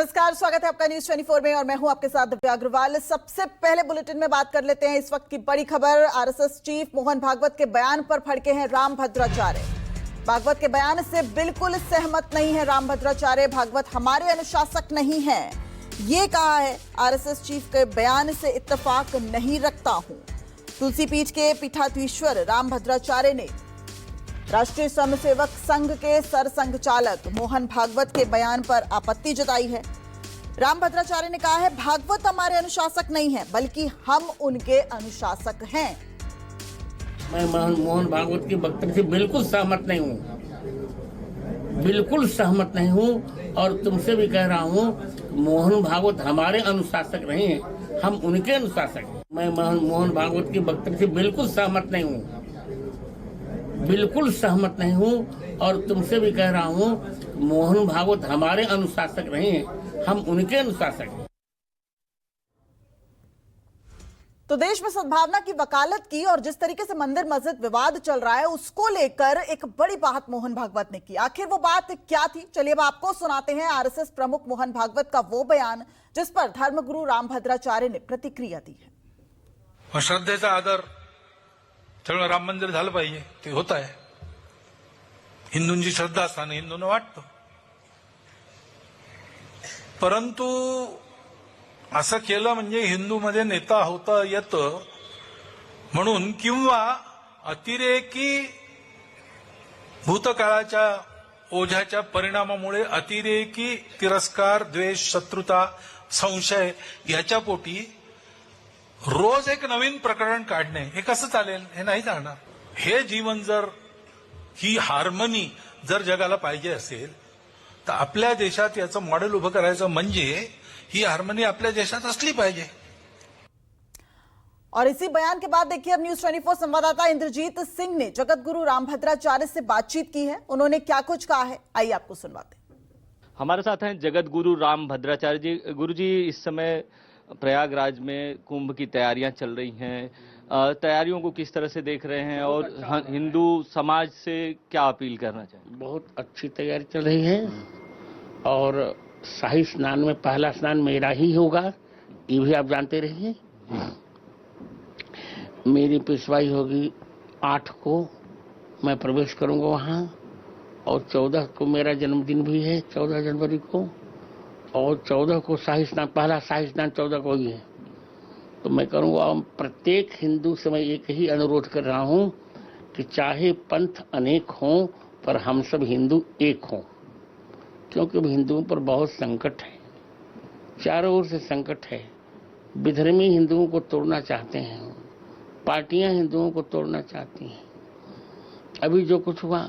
नमस्कार, स्वागत है आपका न्यूज 24 में और मैं हूं आपके साथ दिव्या अग्रवाल। सबसे पहले बुलेटिन में बात कर लेते हैं इस वक्त की बड़ी खबर। आरएसएस चीफ मोहन भागवत के बयान पर भड़के हैं राम भद्राचार्य। भागवत के बयान से बिल्कुल सहमत नहीं है राम भद्राचार्य। भागवत हमारे अनुशासक नहीं है, ये कहा है। आरएसएस चीफ के बयान से इत्तेफाक नहीं रखता हूं। तुलसी पीठ के पीठाधीश्वर राम भद्राचार्य ने राष्ट्रीय स्वयंसेवक संघ के सरसंघचालक मोहन भागवत के बयान पर आपत्ति जताई है। राम भद्राचार्य ने कहा है, भागवत हमारे अनुशासक नहीं है, बल्कि हम उनके अनुशासक हैं। मैं मोहन भागवत के वक्तव्य से बिल्कुल सहमत नहीं हूँ, बिल्कुल सहमत नहीं हूँ। और तुमसे भी कह रहा हूँ, मोहन भागवत हमारे अनुशासक नहीं है, हम उनके अनुशासक हैं। मैं मोहन भागवत के वक्तव्य से बिल्कुल सहमत नहीं हूँ, बिल्कुल सहमत नहीं हूँ। और तुमसे भी कह रहा हूँ, मोहन भागवत हमारे अनुशासक नहीं है, हम उनके अनुशासक हैं। तो देश में सद्भावना की वकालत की और जिस तरीके से मंदिर मस्जिद विवाद चल रहा है, उसको लेकर एक बड़ी बात मोहन भागवत ने की। आखिर वो बात क्या थी, चलिए अब आपको सुनाते हैं आरएसएस प्रमुख मोहन भागवत का वो बयान जिस पर धर्मगुरु राम भद्राचार्य ने प्रतिक्रिया दी है। श्रद्धेचा आदर सगळं राम मंदिर झालं पाहिजे, ते होत आहे। हिंदूंची श्रद्धा असताना हिंदूंना वाटतं, परंतु असं केलं म्हणजे हिंदूमध्ये नेता होता येतं म्हणून, किंवा अतिरेकी भूतकाळाच्या ओझ्याच्या परिणामामुळे अतिरेकी तिरस्कार, द्वेष, शत्रुता, संशय याच्या पोटी रोज एक नवीन प्रकरण काढणे हे कसं चालेल? हे नाही चालणार। हे जीवन जर, ही हार्मनी जर जगाला पाहिजे असेल तर आपल्या देशात याचं मॉडेल उभं करायचं, म्हणजे ही हार्मनी आपल्या देशात असली पाहिजे। और इसी बयान के बाद देखिए, अब न्यूज 24 संवाददाता इंद्रजीत सिंह ने जगत गुरु राम भद्राचार्य से बातचीत की है। उन्होंने क्या कुछ कहा है, आइए आपको सुनवाते हैं। हमारे साथ हैं जगत गुरु राम भद्राचार्य जी। गुरु जी, इस समय प्रयागराज में कुंभ की तैयारियां चल रही हैं, तैयारियों को किस तरह से देख रहे हैं और हिंदू समाज से क्या अपील करना चाहिए? बहुत अच्छी तैयारी चल रही है और शाही स्नान में पहला स्नान मेरा ही होगा, ये भी आप जानते रहिए। मेरी पेशवाई होगी 8 को, मैं प्रवेश करूंगा वहां, और 14 को मेरा जन्मदिन भी है, 14 जनवरी को, और 14 को शाही स्नान, पहला शाही स्नान 14 को ही है। तो मैं करूंगा। प्रत्येक हिंदू से मैं एक ही अनुरोध कर रहा हूं कि चाहे पंथ अनेक हों, पर हम सब हिंदू एक हों, क्योंकि हिंदुओं पर बहुत संकट है, चारों ओर से संकट है। विधर्मी हिंदुओं को तोड़ना चाहते हैं, पार्टियां हिंदुओं को तोड़ना चाहती हैं। अभी जो कुछ हुआ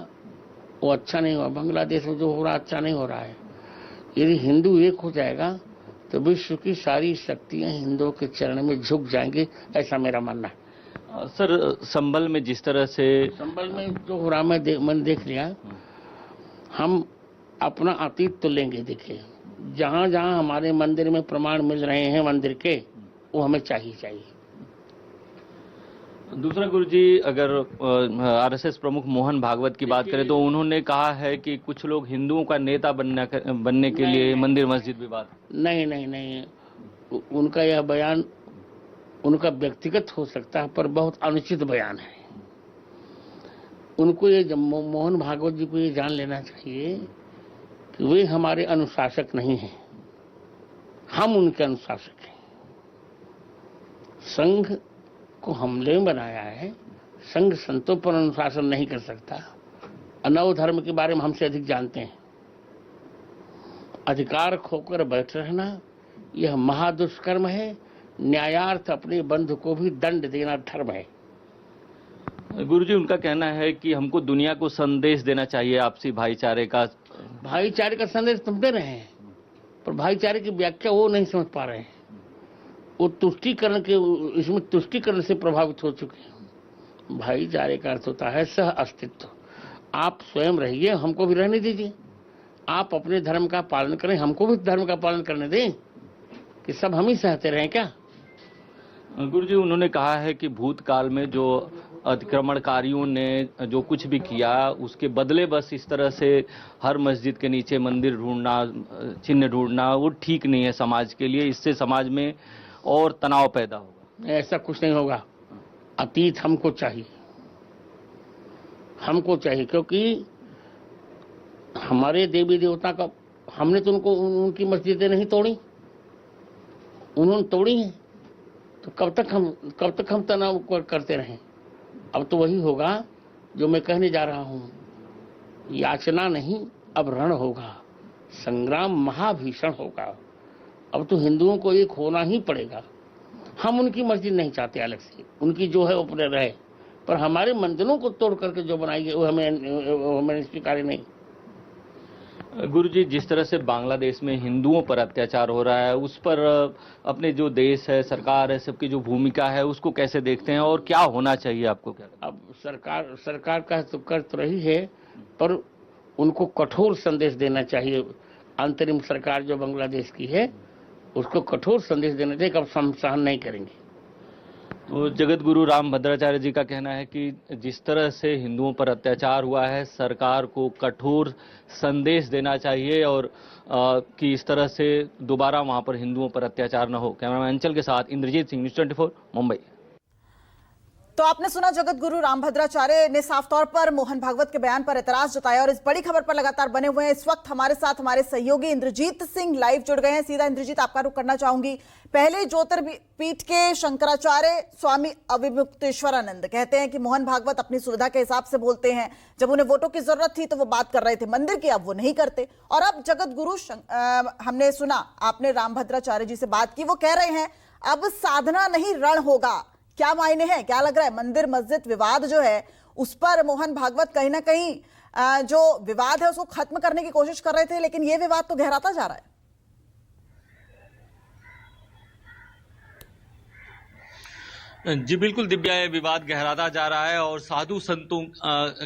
वो अच्छा नहीं हुआ, बांग्लादेश में जो हो रहा अच्छा नहीं हो रहा है। यदि हिंदू एक हो जाएगा तो विश्व की सारी शक्तियां हिंदुओं के चरण में झुक जाएंगे, ऐसा मेरा मानना है। सर, संभल में जिस तरह से संभल में जो हो रहा मैंने देख लिया। हम अपना अतीत तो लेंगे, देखिए जहां जहां हमारे मंदिर में प्रमाण मिल रहे हैं मंदिर के, वो हमें चाहिए। दूसरा गुरुजी, अगर आरएसएस प्रमुख मोहन भागवत की बात करें तो उन्होंने कहा है कि कुछ लोग हिंदुओं का नेता बनने के लिए मंदिर मस्जिद विवाद। नहीं, उनका यह बयान उनका व्यक्तिगत हो सकता है, पर बहुत अनुचित बयान है। उनको ये, मोहन भागवत जी को ये जान लेना चाहिए कि वे हमारे अनुशासक नहीं हैं, हम उनके अनुशासक हैं। संघ को हमने बनाया है, संघ संतों पर अनुशासन नहीं कर सकता। अनव धर्म के बारे में हमसे अधिक जानते हैं। अधिकार खोकर बैठ रहना यह महादुष्कर्म है। न्यायार्थ अपने बंधु को भी दंड देना धर्म है। गुरुजी, उनका कहना है कि हमको दुनिया को संदेश देना चाहिए आपसी भाईचारे का। भाईचारे का संदेश तुम दे रहे हैं, पर भाईचारे की व्याख्या वो नहीं समझ पा रहे हैं। वो तुष्टीकरण के, इसमें तुष्टीकरण से प्रभावित हो चुके हैं। भाईचारे का अर्थ होता है सह अस्तित्व। आप स्वयं रहिए, हमको भी रहने दीजिए। आप अपने धर्म का पालन करें, हमको भी धर्म का पालन करने दें, कि सब हम ही सहते रहें क्या? गुरुजी, उन्होंने कहा है कि भूतकाल में जो अतिक्रमणकारियों ने जो कुछ भी किया उसके बदले बस इस तरह से हर मस्जिद के नीचे मंदिर ढूंढना, चिन्ह ढूंढना वो ठीक नहीं है समाज के लिए। इससे समाज में और तनाव पैदा होगा। ऐसा कुछ नहीं होगा। अतीत हमको चाहिए, क्योंकि हमारे देवी देवता का हमने तो उनकी मस्जिदें नहीं तोड़ी, उन्होंने तोड़ी हैं। तो कब तक हम तनाव करते रहें। अब तो वही होगा जो मैं कहने जा रहा हूं, याचना नहीं अब रण होगा, संग्राम महाभीषण होगा। अब तो हिंदुओं को एक होना ही पड़ेगा। हम उनकी मस्जिद नहीं चाहते अलग से, उनकी जो है वो रहे, पर हमारे मंदिरों को तोड़ करके जो बनाएंगे वो हमें स्वीकार्य नहीं। गुरुजी, जिस तरह से बांग्लादेश में हिंदुओं पर अत्याचार हो रहा है उस पर अपने जो देश है, सरकार है, सबकी जो भूमिका है उसको कैसे देखते हैं और क्या होना चाहिए आपको? क्या अब सरकार का तो कर तो रही है, पर उनको कठोर संदेश देना चाहिए। अंतरिम सरकार जो बांग्लादेश की है उसको कठोर संदेश देना चाहिए कि अब हम सहन नहीं करेंगे। तो जगत गुरु राम भद्राचार्य जी का कहना है कि जिस तरह से हिंदुओं पर अत्याचार हुआ है सरकार को कठोर संदेश देना चाहिए और कि इस तरह से दोबारा वहां पर हिंदुओं पर अत्याचार न हो। कैमरामैन अंचल के साथ इंद्रजीत सिंह, न्यूज़ 24 मुंबई। तो आपने सुना, जगत गुरु राम भद्राचार्य ने साफ तौर पर मोहन भागवत के बयान पर एतराज जताया और इस बड़ी खबर पर लगातार बने हुए हैं। इस वक्त हमारे साथ हमारे सहयोगी इंद्रजीत सिंह लाइव जुड़ गए हैं। सीधा इंद्रजीत, आपका रुख करना चाहूंगी। पहले ज्योतिर्पीठ के शंकराचार्य स्वामी अविमुक्तेश्वरानंद कहते हैं कि मोहन भागवत अपनी सुविधा के हिसाब से बोलते हैं। जब उन्हें वोटों की जरूरत थी तो वो बात कर रहे थे मंदिर की, अब वो नहीं करते। और अब जगत गुरु हमने सुना, आपने राम भद्राचार्य जी से बात की, वो कह रहे हैं अब साधना नहीं रण होगा। क्या मायने हैं, क्या लग रहा है? मंदिर मस्जिद विवाद जो है उस पर मोहन भागवत कहीं ना कहीं जो विवाद है उसको खत्म करने की कोशिश कर रहे थे, लेकिन ये विवाद तो गहराता जा रहा है। जी बिल्कुल दिव्या, ये विवाद गहराता जा रहा है और साधु संतों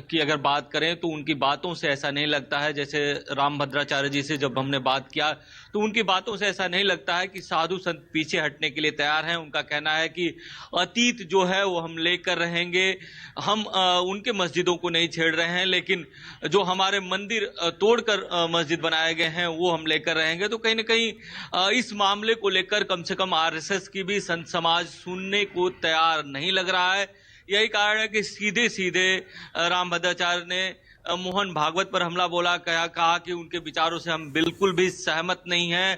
की अगर बात करें तो उनकी बातों से ऐसा नहीं लगता है, जैसे राम भद्राचार्य जी से जब हमने बात किया तो उनकी बातों से ऐसा नहीं लगता है कि साधु संत पीछे हटने के लिए तैयार हैं। उनका कहना है कि अतीत जो है वो हम लेकर रहेंगे, हम उनके मस्जिदों को नहीं छेड़ रहे हैं, लेकिन जो हमारे मंदिर तोड़कर मस्जिद बनाए गए हैं वो हम लेकर रहेंगे। तो कहीं ना कहीं इस मामले को लेकर कम से कम आरएसएस की भी संत समाज सुनने को तैयार नहीं लग रहा है। यही कारण है कि सीधे सीधे राम भद्राचार्य ने मोहन भागवत पर हमला बोला, कहा कि उनके विचारों से हम बिल्कुल भी सहमत नहीं हैं,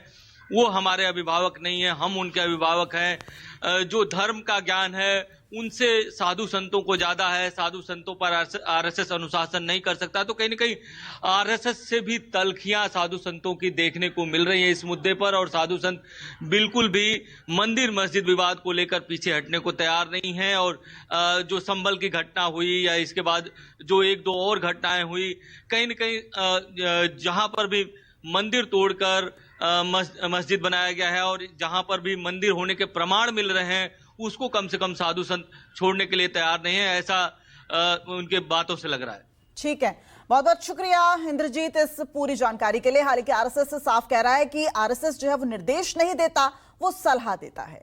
वो हमारे अभिभावक नहीं है, हम उनके अभिभावक हैं। जो धर्म का ज्ञान है उनसे साधु संतों को ज्यादा है, साधु संतों पर आरएसएस अनुशासन नहीं कर सकता। तो कहीं ना कहीं आरएसएस से भी तलखियां साधु संतों की देखने को मिल रही है इस मुद्दे पर, और साधु संत बिल्कुल भी मंदिर मस्जिद विवाद को लेकर पीछे हटने को तैयार नहीं है। और जो संभल की घटना हुई या इसके बाद जो एक दो और घटनाएं हुई, कहीं न कहीं जहां पर भी मंदिर तोड़कर मस्जिद बनाया गया है और जहां पर भी मंदिर होने के प्रमाण मिल रहे हैं उसको कम से कम साधु संत छोड़ने के लिए तैयार नहीं है, ऐसा उनके बातों से लग रहा है। ठीक है, बहुत बहुत शुक्रिया इंद्रजीत इस पूरी जानकारी के लिए। हालांकि आरएसएस साफ कह रहा है कि आरएसएस जो है वो निर्देश नहीं देता, वो सलाह देता है।